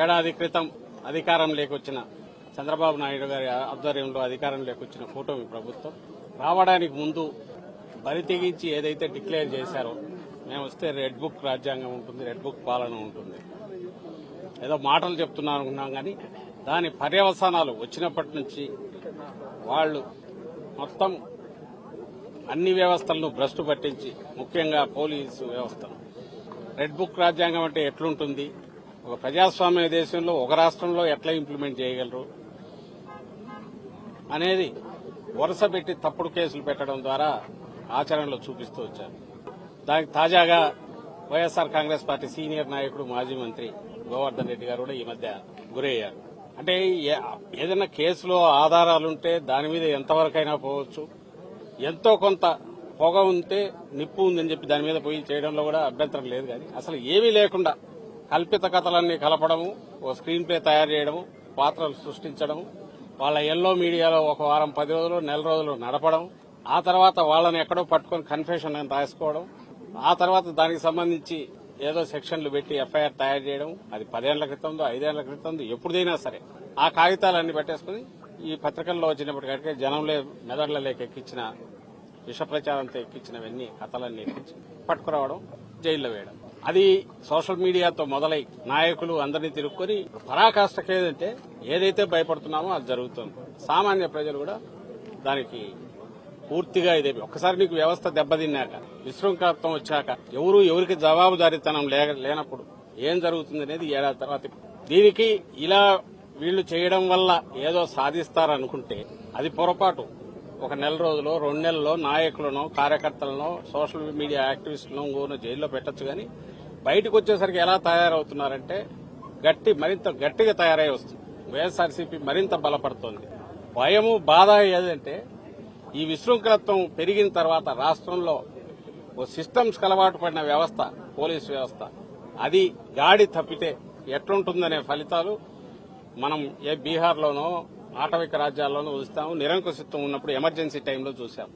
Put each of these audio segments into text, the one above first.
ఏడాది క్రితం అధికారంలోకి వచ్చిన చంద్రబాబు నాయుడు గారి ఆధ్వర్యంలో అధికారంలోకి వచ్చిన కూటమి ప్రభుత్వం రావడానికి ముందు బరి తెగించి ఏదైతే డిక్లేర్ చేశారో మేము వస్తే రెడ్ బుక్ రాజ్యాంగం ఉంటుంది, రెడ్ బుక్ పాలన ఉంటుంది, ఏదో మాటలు చెప్తున్నాం అనుకున్నాం. కానీ దాని పర్యవసానాలు వచ్చినప్పటి నుంచి వాళ్ళు మొత్తం అన్ని వ్యవస్థలను భ్రష్టు పట్టించి, ముఖ్యంగా పోలీసు వ్యవస్థను, రెడ్ బుక్ రాజ్యాంగం అంటే ఎట్లుంటుంది, ఒక ప్రజాస్వామ్య దేశంలో ఒక రాష్ట్రంలో ఎట్లా ఇంప్లిమెంట్ చేయగలరు అనేది వరుస పెట్టి తప్పుడు కేసులు పెట్టడం ద్వారా ఆచరణలో చూపిస్తూ వచ్చారు. దానికి తాజాగా వైఎస్ఆర్ కాంగ్రెస్ పార్టీ సీనియర్ నాయకుడు మాజీ మంత్రి గోవర్ధన్ రెడ్డి గారు కూడా ఈ మధ్య గురయ్యారు. అంటే ఏదైనా కేసులో ఆధారాలుంటే దాని మీద ఎంతవరకైనా పోవచ్చు, ఎంతో కొంత పొగ ఉంటే నిప్పు ఉందని చెప్పి దాని మీద పోయి చేయడంలో కూడా అభ్యంతరం లేదు. కానీ అసలు ఏమీ లేకుండా కల్పిత కథలన్నీ కలపడము, ఓ స్క్రీన్ ప్లే తయారు చేయడము, పాత్రలు సృష్టించడం, వాళ్ళ ఎల్లో మీడియాలో ఒక వారం 10 రోజులు నెల రోజులు నడపడం, ఆ తర్వాత వాళ్ళని ఎక్కడో పట్టుకుని కన్ఫెషన్ అని రాసుకోవడం, ఆ తర్వాత దానికి సంబంధించి ఏదో సెక్షన్లు పెట్టి ఎఫ్ఐఆర్ తయారు చేయడం, అది 10 ఏళ్ల క్రితందో 5 ఏళ్ల క్రితందో ఎప్పుడైనా సరే ఆ కాగితాలన్నీ పెట్టేసుకుని ఈ పత్రికల్లో వచ్చినప్పటికంటే జనంలో మెదళ్లలోకి ఎక్కించిన విష ప్రచారంతో ఎక్కించినవన్నీ కథలన్నీ ఎక్కించి పట్టుకురావడం, జైల్లో వేయడం. అది సోషల్ మీడియాతో మొదలై నాయకులు అందరినీ తిరుక్కొని పరాకాష్ఠకి ఏదైతే భయపడుతున్నామో అది జరుగుతుంది. సామాన్య ప్రజలు కూడా దానికి పూర్తిగా ఇదే. ఒక్కసారి నీకు వ్యవస్థ దెబ్బతిన్నాక, విశృంఖలత్వం వచ్చాక, ఎవరికి జవాబుదారీతనం లేనప్పుడు ఏం జరుగుతుంది అనేది ఏడాది తర్వాత. దీనికి ఇలా వీళ్లు చేయడం వల్ల ఏదో సాధిస్తారనుకుంటే అది పొరపాటు. ఒక నెల రోజులో 2 నెలల్లో నాయకులను, కార్యకర్తలను, సోషల్ మీడియా యాక్టివిస్టులను జైల్లో పెట్టొచ్చు. కానీ బయటకు వచ్చేసరికి ఎలా తయారవుతున్నారంటే మరింత గట్టిగా తయారై వస్తుంది. వైఎస్ఆర్సీపీ మరింత బలపడుతోంది. భయము, బాధ ఏదంటే ఈ విశృంఖలత్వం పెరిగిన తర్వాత రాష్ట్రంలో ఓ సిస్టమ్స్ అలవాటు పడిన వ్యవస్థ, పోలీసు వ్యవస్థ, అది గాడి తప్పితే ఎట్లుంటుందనే ఫలితాలు మనం బీహార్లోనో ఆటవిక రాజ్యాల్లోనూ చూస్తాము. నిరంకుశత్వం ఉన్నప్పుడు ఎమర్జెన్సీ టైంలో చూశాం.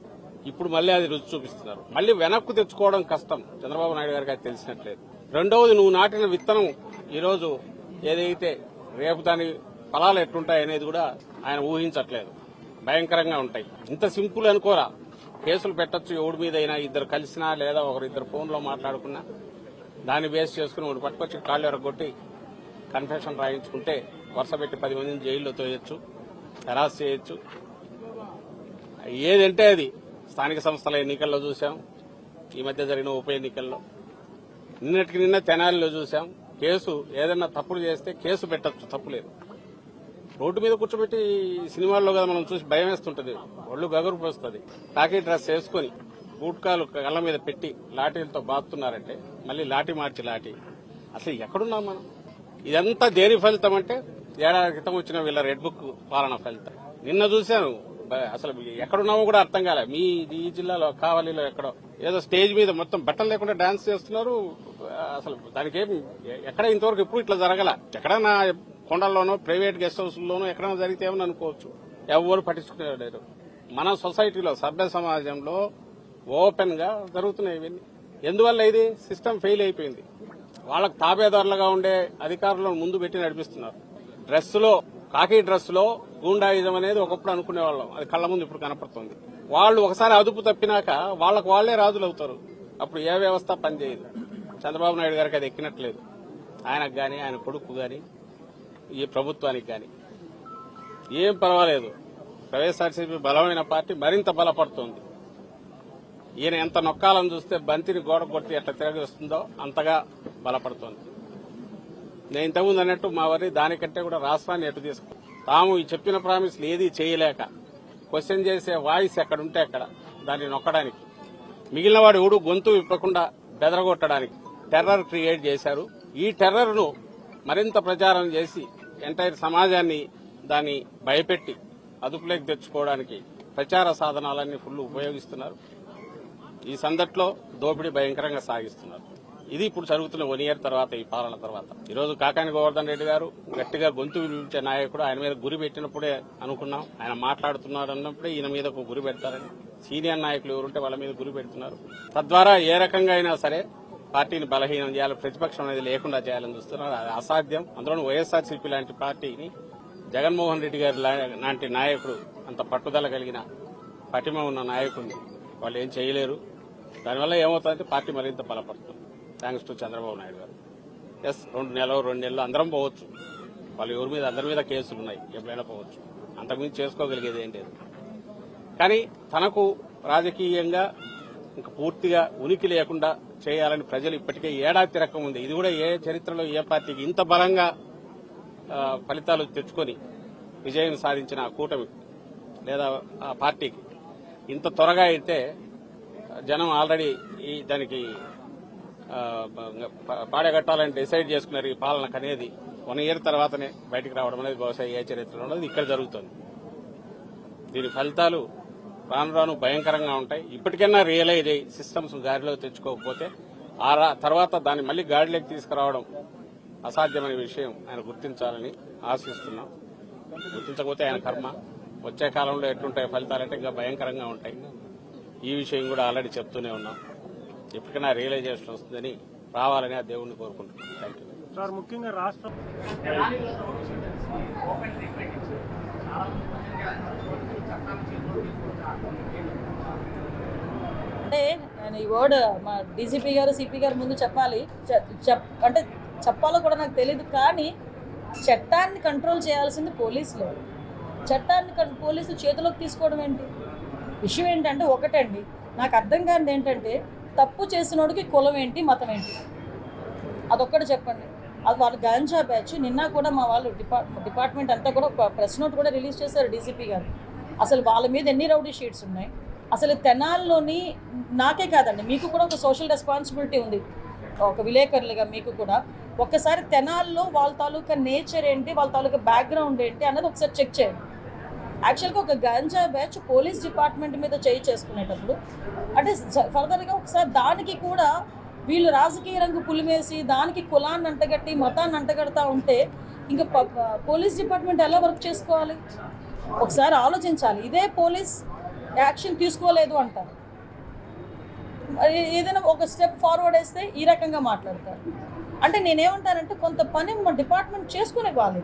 ఇప్పుడు మళ్లీ అది రుచి చూపిస్తున్నారు. మళ్లీ వెనక్కు తెచ్చుకోవడం కష్టం. చంద్రబాబు నాయుడు గారికి అది తెలిసినట్లేదు. రెండవది, నువ్వు నాటిన విత్తనం ఈరోజు ఏదైతే రేపు దాని ఫలాలు ఎట్లుంటాయి అనేది కూడా ఆయన ఊహించట్లేదు. భయంకరంగా ఉంటాయి. ఇంత సింపుల్ అనుకోరా. కేసులు పెట్టొచ్చు ఎవడి మీదైనా, ఇద్దరు కలిసినా లేదా ఒకరిద్దరు ఫోన్లో మాట్లాడుకున్నా దాన్ని బేస్ చేసుకుని ఒకటి పట్టుకొచ్చి కాళ్ళు ఎరగొట్టి కన్ఫెషన్ రాయించుకుంటే వరుస పెట్టి 10 మందిని జైల్లో తోయొచ్చు, హెరాస్ చేయొచ్చు. ఏదంటే అది స్థానిక సంస్థల ఎన్నికల్లో చూశాం, ఈ మధ్య జరిగిన ఉప ఎన్నికల్లో, నిన్నటికి నిన్న తెనాలిలో చూశాం. కేసు ఏదైనా తప్పులు చేస్తే కేసు పెట్టచ్చు, తప్పులేదు. రోడ్డు మీద కూర్చోబెట్టి సినిమాల్లో కదా మనం చూసి భయం వేస్తుంటది, ఒళ్ళు గగురు పోస్తుంది. టాకీ డ్రెస్ వేసుకుని బూట్కాలు కళ్ళ మీద పెట్టి లాఠీలతో బాదుతున్నారంటే మళ్ళీ లాఠీ మార్చి లాఠీ. అసలు ఎక్కడున్నాం మనం? ఇదంతా దేని ఫలితం అంటే ఏడాది క్రితం వచ్చిన వీళ్ళ రెడ్ బుక్ పాలన ఫలితం. నిన్న చూశాను, అసలు ఎక్కడున్నామో కూడా అర్థం కాలే. ఈ జిల్లాలో కావలిలో ఎక్కడో ఏదో స్టేజ్ మీద మొత్తం బట్టలు లేకుండా డాన్స్ చేస్తున్నారు. అసలు దానికేం ఎక్కడ ఇంతవరకు ఎప్పుడు ఇట్లా జరగల. ఎక్కడైనా కొండల్లోనో ప్రైవేట్ గెస్ట్ హౌస్లోనో ఎక్కడైనా జరిగితే ఏమని అనుకోవచ్చు. ఎవరు పట్టించుకునేవారు. మన సొసైటీలో, సభ్య సమాజంలో ఓపెన్ గా జరుగుతున్నాయి ఇవన్నీ. ఎందువల్ల ఇది సిస్టమ్ ఫెయిల్ అయిపోయింది. వాళ్ళకు తాబేదారులుగా ఉండే అధికారులను ముందు పెట్టి నడిపిస్తున్నారు. డ్రెస్సులో, కాకి డ్రెస్సులో గూండాయిజం అనేది ఒకప్పుడు అనుకునేవాళ్ళం, అది కళ్ల ముందు ఇప్పుడు కనపడుతుంది. వాళ్ళు ఒకసారి అదుపు తప్పినాక వాళ్లకు వాళ్లే రాజులు అవుతారు. అప్పుడు ఏ వ్యవస్థ పనిచేయదు. చంద్రబాబు నాయుడు గారికి అది ఎక్కినట్లేదు. ఆయనకు గాని, ఆయన కొడుకు గాని, ఈ ప్రభుత్వానికి గాని ఏం పర్వాలేదు. వైఎస్ఆర్సీపీ బలమైన పార్టీ మరింత బలపడుతోంది. ఈయన ఎంత నొక్కాలని చూస్తే బంతిని గోడ కొట్టి ఎట్లా తిరిగి వస్తుందో అంతగా బలపడుతోంది. నేను ఇంతకుముందు అన్నట్టు మా వారి దానికంటే కూడా రాష్ట్రాన్ని ఎటు తీసుకు తాము ఈ చెప్పిన ప్రామిస్లు ఏదీ చేయలేక క్వశ్చన్ చేసే వాయిస్ ఎక్కడుంటే అక్కడ దాన్ని నొక్కడానికి, మిగిలిన వాడు ఎవడు గొంతు విప్పకుండా బెదరగొట్టడానికి టెర్రర్ క్రియేట్ చేశారు. ఈ టెర్రర్ ను మరింత ప్రచారం చేసి ఎంటైర్ సమాజాన్ని దాన్ని భయపెట్టి అదుపులోకి తెచ్చుకోవడానికి ప్రచార సాధనాలన్నీ ఫుల్ ఉపయోగిస్తున్నారు. ఈ సందట్లో దోపిడీ భయంకరంగా సాగిస్తున్నారు. ఇది ఇప్పుడు జరుగుతున్న 1 ఇయర్ తర్వాత, ఈ పాలన తర్వాత. ఈరోజు కాకాని గోవర్ధన్ రెడ్డి గారు గట్టిగా గొంతు వినిపించే నాయకుడు. ఆయన మీద గురి పెట్టినప్పుడే అనుకున్నాం, ఆయన మాట్లాడుతున్నాడు అన్నప్పుడే ఈయన మీద గురి పెడతారని. సీనియర్ నాయకులు ఎవరుంటే వాళ్ళ మీద గురి పెడుతున్నారు. తద్వారా ఏ రకంగా అయినా సరే పార్టీని బలహీనం చేయాలి, ప్రతిపక్షం అనేది లేకుండా చేయాలని చూస్తున్నారు. అది అసాధ్యం. అందులో వైఎస్ఆర్సీపీ లాంటి పార్టీని జగన్మోహన్ రెడ్డి గారి లాంటి నాయకుడు, అంత పట్టుదల కలిగిన పటిమ ఉన్న నాయకుడిని వాళ్ళు ఏం చేయలేరు. దానివల్ల ఏమవుతుందంటే పార్టీ మరింత బలపడుతుంది. థ్యాంక్స్ టు చంద్రబాబు నాయుడు గారు. ఎస్, 2 నెలలు అందరం పోవచ్చు. వాళ్ళు ఎవరి మీద అందరి మీద కేసులు ఉన్నాయి, ఎప్పుడైనా పోవచ్చు. అంతకుమించి చేసుకోగలిగేది ఏం లేదు. కానీ తనకు రాజకీయంగా ఇంకా పూర్తిగా ఉనికి లేకుండా చేయాలని ప్రజలు ఇప్పటికే ఏడాది తిరగక ఉంది. ఇది కూడా ఏ చరిత్రలో ఏ పార్టీకి ఇంత బలంగా ఫలితాలు తెచ్చుకొని విజయం సాధించిన ఆ కూటమి లేదా ఆ పార్టీకి ఇంత త్వరగా అయితే జనం ఆల్రెడీ దానికి పాడగట్టాలని డిసైడ్ చేసుకున్నారు. ఈ పాలనకు అనేది 1 ఇయర్ తర్వాతనే బయటకు రావడం అనేది బహుశా ఏ చరిత్రలో ఉన్నది ఇక్కడ జరుగుతుంది. దీని ఫలితాలు రాను రాను భయంకరంగా ఉంటాయి. ఇప్పటికైనా రియలైజ్ అయ్యి సిస్టమ్స్ గాడిలో తెచ్చుకోకపోతే ఆ తర్వాత దాన్ని మళ్లీ గాడిలోకి తీసుకురావడం అసాధ్యమైన విషయం ఆయన గుర్తించాలని ఆశిస్తున్నాం. గుర్తించకపోతే ఆయన కర్మ. వచ్చే కాలంలో ఎట్లుంటాయి ఫలితాలంటే ఇంకా భయంకరంగా ఉంటాయి. ఈ విషయం కూడా ఆల్రెడీ చెప్తూనే ఉన్నాం. ఎప్పటికైనా రియలైజేషన్ వస్తుందని రావాలని ఆ దేవుణ్ణి కోరుకుంటున్నాం. Thank you sir. ముఖ్యంగా రాష్ట్రం అంటే నేను ఈ వర్డ్ మా డీజీపీ గారు సిపి గారు ముందు చెప్పాలి, అంటే చెప్పాలో కూడా నాకు తెలియదు. కానీ చట్టాన్ని కంట్రోల్ చేయాల్సింది పోలీసులు. చట్టాన్ని పోలీసులు చేతిలోకి తీసుకోవడం ఏంటి? విషయం ఏంటంటే ఒకటండి, నాకు అర్థం కానిది ఏంటంటే తప్పు చేసినోడికి కులం ఏంటి, మతం ఏంటి, అదొక్కటి చెప్పండి. అది వాళ్ళు గాంజా బ్యాచ్. నిన్న కూడా మా వాళ్ళు డిపార్ట్మెంట్ అంతా కూడా ఒక ప్రెస్ నోట్ కూడా రిలీజ్ చేశారు డీజీపీ గారు. అసలు వాళ్ళ మీద ఎన్ని రౌడీ షీట్స్ ఉన్నాయి. అసలు తెనాల్లోని నాకే కాదండి, మీకు కూడా ఒక సోషల్ రెస్పాన్సిబిలిటీ ఉంది, ఒక విలేకరులుగా మీకు కూడా. ఒక్కసారి తెనాల్లో వాళ్ళ తాలూకా నేచర్ ఏంటి, వాళ్ళ తాలూకా బ్యాక్గ్రౌండ్ ఏంటి అన్నది ఒకసారి చెక్ చేయండి. యాక్చువల్గా ఒక గాంజా బ్యాచ్ పోలీస్ డిపార్ట్మెంట్ మీద చేసుకునేటప్పుడు అంటే ఫర్దర్గా ఒకసారి దానికి కూడా వీళ్ళు రాజకీయ రంగు పులిమేసి దానికి కులాన్ని అంటగట్టి మతాన్ని అంటగడతా ఉంటే ఇంకా పోలీస్ డిపార్ట్మెంట్ ఎలా వర్క్ చేసుకోవాలి? ఒకసారి ఆలోచించాలి. ఇదే పోలీస్ యాక్షన్ తీసుకోలేదు అంటారు, ఏదైనా ఒక స్టెప్ ఫార్వర్డ్ వేస్తే ఈ రకంగా మాట్లాడతారు. అంటే నేనేమంటానంటే కొంత పని మా డిపార్ట్మెంట్ చేసుకునే వాళ్ళు.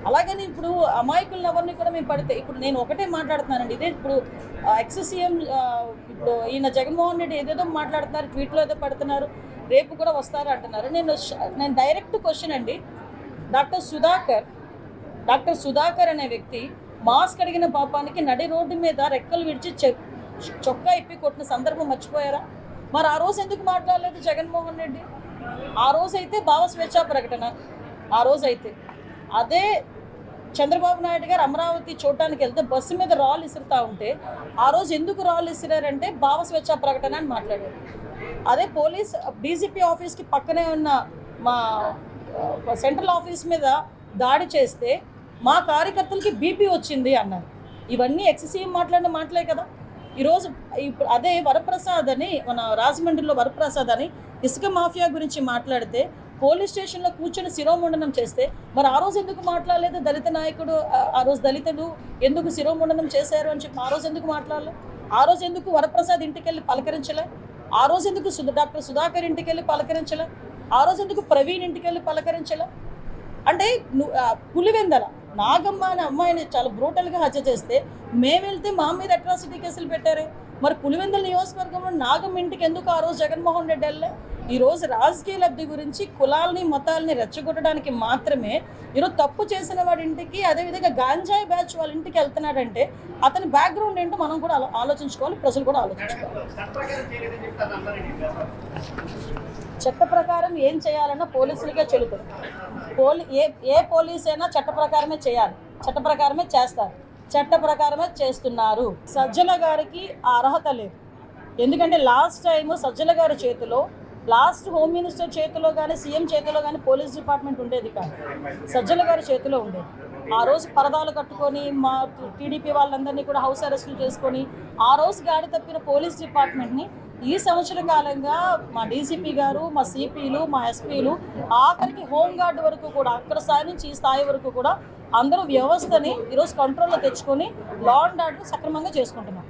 అలాగని ఇప్పుడు అమాయకులను ఎవరిని కూడా మేము పడితే, ఇప్పుడు నేను ఒకటే మాట్లాడుతున్నానండి. ఇదే ఇప్పుడు ఎక్స్-సీఎం ఇప్పుడు ఈయన జగన్మోహన్ రెడ్డి ఏదేదో మాట్లాడుతున్నారు, ట్వీట్లో ఏదో పెడుతున్నారు, రేపు కూడా వస్తారు అంటున్నారు. నేను డైరెక్ట్ క్వశ్చన్ అండి, డాక్టర్ సుధాకర్ అనే వ్యక్తి మాస్క్ అడిగిన పాపానికి నడి రోడ్డు మీద రెక్కలు విడిచి చొక్కా ఇప్పి కొట్టిన సందర్భం మర్చిపోయారా? మరి ఆ రోజు ఎందుకు మాట్లాడలేదు జగన్మోహన్ రెడ్డి? ఆ రోజైతే భావ స్వేచ్ఛా ప్రకటన, ఆ రోజైతే అదే చంద్రబాబు నాయుడు గారు అమరావతి చూడటానికి వెళ్తే బస్సు మీద రాళ్ళు ఇసురుతా ఉంటే ఆ రోజు ఎందుకు రాళ్ళు ఇసిరారంటే భావ స్వేచ్ఛా ప్రకటన అని మాట్లాడారు. అదే పోలీస్ డీజీపీ ఆఫీస్కి పక్కనే ఉన్న మా సెంట్రల్ ఆఫీస్ మీద దాడి చేస్తే మా కార్యకర్తలకి బీపీ వచ్చింది అన్నారు. ఇవన్నీ ఎక్స్-సీఎం మాట్లాడిన మాటలే కదా. ఈరోజు ఇప్పుడు అదే వరప్రసాద్ అని, మన రాజమండ్రిలో వరప్రసాద్ అని ఇసుక మాఫియా గురించి మాట్లాడితే పోలీస్ స్టేషన్లో కూర్చొని శిరోముండనం చేస్తే మరి ఆ రోజు ఎందుకు మాట్లాడలేదు? దళిత నాయకుడు, ఆ రోజు దళితులు ఎందుకు శిరోముండనం చేశారు అని చెప్పి ఆ రోజు ఎందుకు మాట్లాడలేదు? ఆ రోజు ఎందుకు వరప్రసాద్ ఇంటికి వెళ్ళి పలకరించలే? ఆ రోజు ఎందుకు డాక్టర్ సుధాకర్ ఇంటికి వెళ్ళి పలకరించలే? ఆ రోజు ఎందుకు ప్రవీణ్ ఇంటికి వెళ్ళి పలకరించలే? అంటే పులివెందల నాగమ్మ అనే అమ్మాయిని చాలా బ్రూటల్గా హత్య చేస్తే మేము వెళ్తే మా మీద అట్రాసిటీ కేసులు పెట్టారే. మరి పులివెందుల నియోజకవర్గంలో నాగమ్మ ఇంటికి ఎందుకు ఆ రోజు జగన్మోహన్ రెడ్డి వెళ్ళే? ఈరోజు రాజకీయ లబ్ధి గురించి కులాలని మతాలని రెచ్చగొట్టడానికి మాత్రమే ఈరోజు తప్పు చేసిన వాడి ఇంటికి, అదేవిధంగా గాంజాయి బ్యాచ్ వాళ్ళ ఇంటికి వెళ్తున్నాడంటే అతని బ్యాక్గ్రౌండ్ ఏంటో మనం కూడా ఆలోచించుకోవాలి, ప్రజలు కూడా ఆలోచించుకోవాలి. చట్ట ప్రకారం ఏం చేయాలన్నా పోలీసులకే చెల్లుతుంది. ఏ పోలీస్ అయినా చట్ట ప్రకారమే చేయాలి, చట్ట ప్రకారమే చేస్తారు, చట్ట ప్రకారమే చేస్తున్నారు. సజ్జల గారికి ఆ అర్హత లేదు. ఎందుకంటే లాస్ట్ టైం సజ్జల గారి చేతిలో, లాస్ట్ హోమ్ మినిస్టర్ చేతిలో కానీ సీఎం చేతిలో కానీ పోలీస్ డిపార్ట్మెంట్ ఉండేది కాదు, సజ్జల గారి చేతిలో ఉండేది. ఆ రోజు పరదాలు కట్టుకొని మా టీడీపీ వాళ్ళందరినీ కూడా హౌస్ అరెస్టులు చేసుకొని ఆ రోజు గాడి తప్పిన పోలీస్ డిపార్ట్మెంట్ని ఈ సంవత్సర కాలంగా మా డీసీపీ గారు, మా సిపిలు, మా ఎస్పీలు, ఆఖరికి హోంగార్డ్ వరకు కూడా, అక్కడ స్థాయి నుంచి ఈ స్థాయి వరకు కూడా అందరూ వ్యవస్థని ఈరోజు కంట్రోల్లో తెచ్చుకొని లా అండ్ ఆర్డర్ సక్రమంగా చేసుకుంటున్నారు.